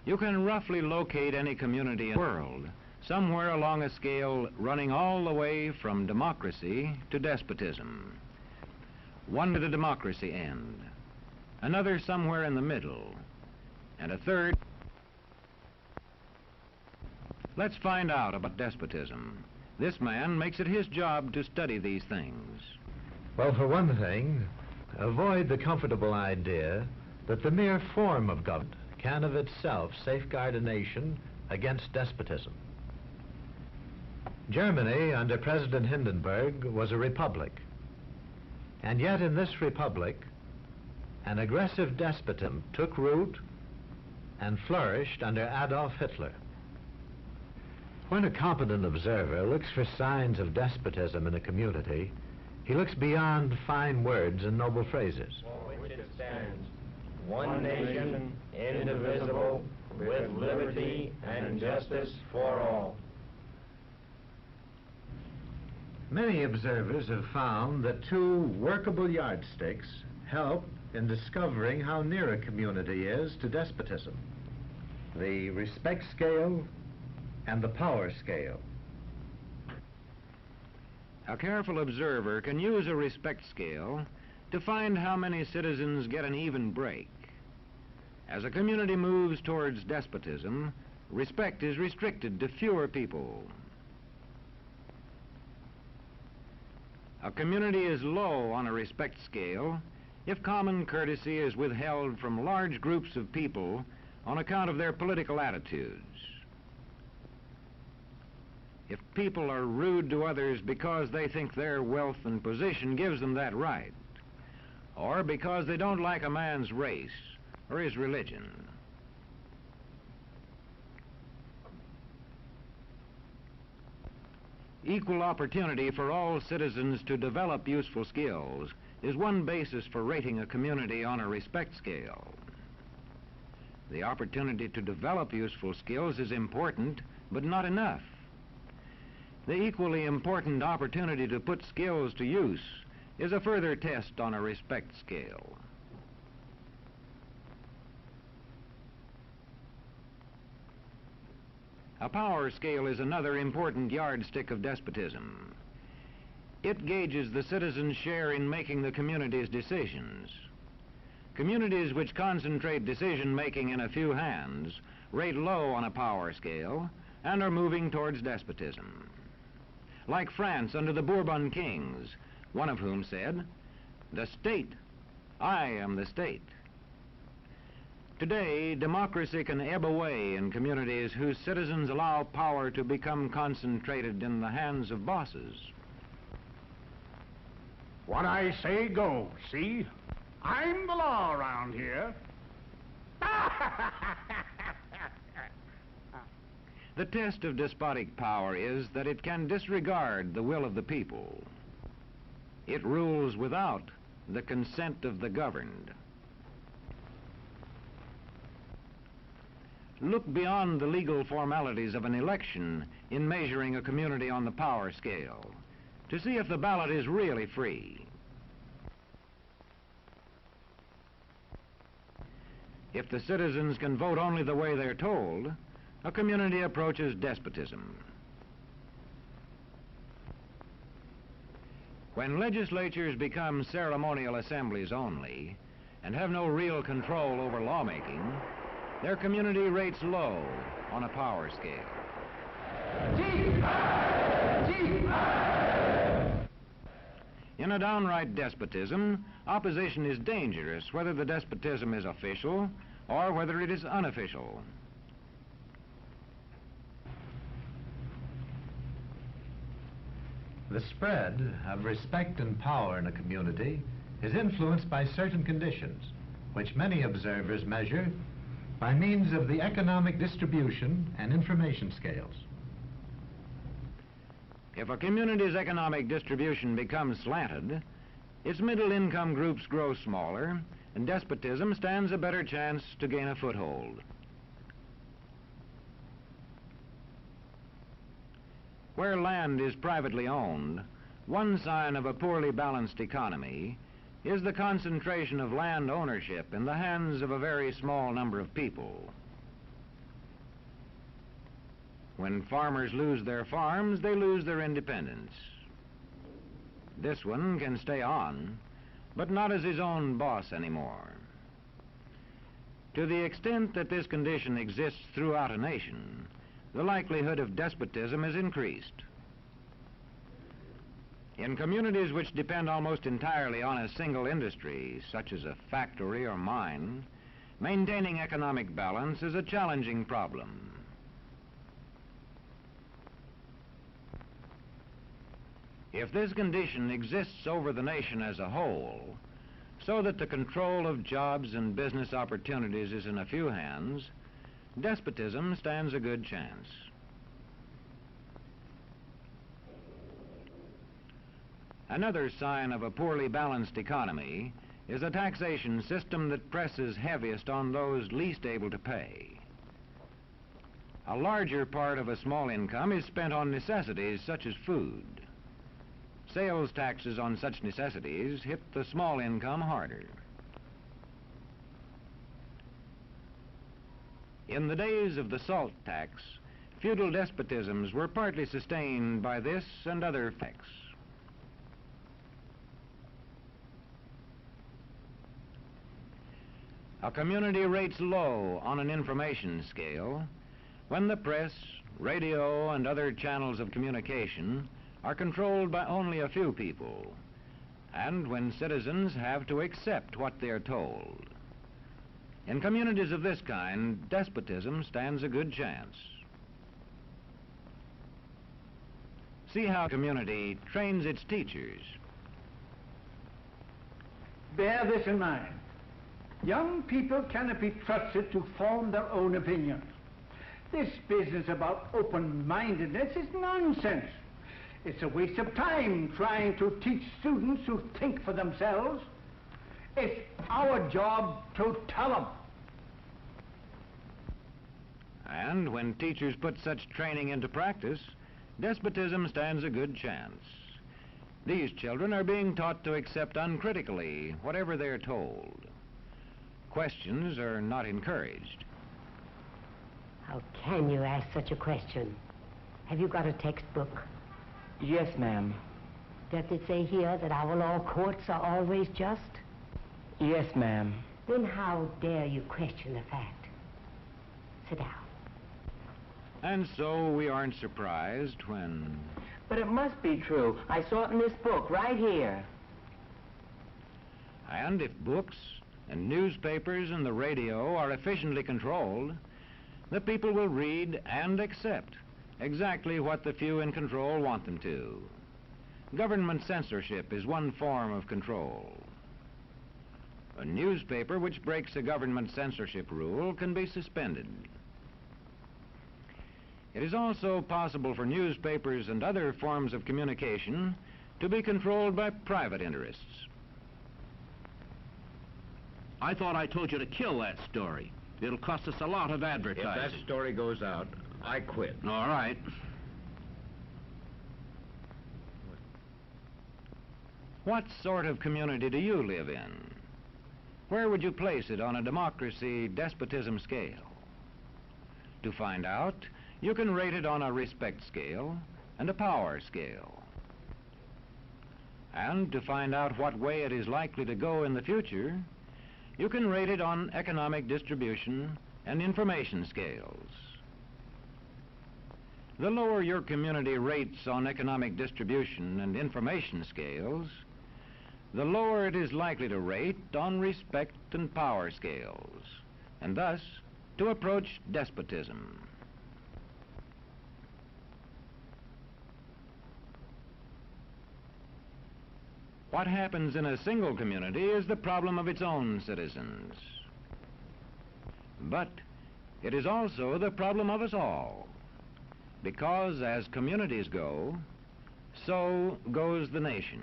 You can roughly locate any community in the world, somewhere along a scale running all the way from democracy to despotism. One to the democracy end, another somewhere in the middle, and a third. Let's find out about despotism. This man makes it his job to study these things. Well, for one thing, avoid the comfortable idea that the mere form of government can of itself safeguard a nation against despotism. Germany, under President Hindenburg, was a republic. And yet in this republic, an aggressive despotism took root and flourished under Adolf Hitler. When a competent observer looks for signs of despotism in a community, he looks beyond fine words and noble phrases. For which it stands, one nation, indivisible, with liberty and justice for all. Many observers have found that two workable yardsticks help in discovering how near a community is to despotism: the respect scale and the power scale. A careful observer can use a respect scale to find how many citizens get an even break. As a community moves towards despotism, respect is restricted to fewer people. A community is low on a respect scale if common courtesy is withheld from large groups of people on account of their political attitudes. If people are rude to others because they think their wealth and position gives them that right, or because they don't like a man's race or his religion. Equal opportunity for all citizens to develop useful skills is one basis for rating a community on a respect scale. The opportunity to develop useful skills is important, but not enough. The equally important opportunity to put skills to use is a further test on a respect scale. A power scale is another important yardstick of despotism. It gauges the citizens' share in making the community's decisions. Communities which concentrate decision-making in a few hands rate low on a power scale and are moving towards despotism. Like France under the Bourbon kings, one of whom said, "The state, I am the state." Today, democracy can ebb away in communities whose citizens allow power to become concentrated in the hands of bosses. What I say goes, see? I'm the law around here. The test of despotic power is that it can disregard the will of the people. It rules without the consent of the governed. Look beyond the legal formalities of an election in measuring a community on the power scale to see if the ballot is really free. If the citizens can vote only the way they're told, a community approaches despotism. When legislatures become ceremonial assemblies only and have no real control over lawmaking, their community rates low on a power scale. In a downright despotism, opposition is dangerous, whether the despotism is official or whether it is unofficial. The spread of respect and power in a community is influenced by certain conditions, which many observers measure by means of the economic distribution and information scales. If a community's economic distribution becomes slanted, its middle-income groups grow smaller, and despotism stands a better chance to gain a foothold. Where land is privately owned, one sign of a poorly balanced economy is the concentration of land ownership in the hands of a very small number of people. When farmers lose their farms, they lose their independence. This one can stay on, but not as his own boss anymore. To the extent that this condition exists throughout a nation, the likelihood of despotism is increased. In communities which depend almost entirely on a single industry, such as a factory or mine, maintaining economic balance is a challenging problem. If this condition exists over the nation as a whole, so that the control of jobs and business opportunities is in a few hands, despotism stands a good chance. Another sign of a poorly balanced economy is a taxation system that presses heaviest on those least able to pay. A larger part of a small income is spent on necessities such as food. Sales taxes on such necessities hit the small income harder. In the days of the salt tax, feudal despotisms were partly sustained by this and other effects. A community rates low on an information scale when the press, radio, and other channels of communication are controlled by only a few people, and when citizens have to accept what they're told. In communities of this kind, despotism stands a good chance. See how a community trains its teachers. Bear this in mind. Young people cannot be trusted to form their own opinions. This business about open-mindedness is nonsense. It's a waste of time trying to teach students to think for themselves. It's our job to tell them. And when teachers put such training into practice, despotism stands a good chance. These children are being taught to accept uncritically whatever they're told. Questions are not encouraged. How can you ask such a question? Have you got a textbook? Yes, ma'am. Does it say here that our law courts are always just? Yes, ma'am. Then how dare you question the fact? Sit down. And so we aren't surprised when... But it must be true. I saw it in this book right here. And if books and newspapers and the radio are efficiently controlled, the people will read and accept exactly what the few in control want them to. Government censorship is one form of control. A newspaper which breaks a government censorship rule can be suspended. It is also possible for newspapers and other forms of communication to be controlled by private interests. I thought I told you to kill that story. It'll cost us a lot of advertising. If that story goes out, I quit. All right. What sort of community do you live in? Where would you place it on a democracy-despotism scale? To find out, you can rate it on a respect scale and a power scale. And to find out what way it is likely to go in the future, you can rate it on economic distribution and information scales. The lower your community rates on economic distribution and information scales, the lower it is likely to rate on respect and power scales, and thus to approach despotism. What happens in a single community is the problem of its own citizens. But it is also the problem of us all, because as communities go, so goes the nation.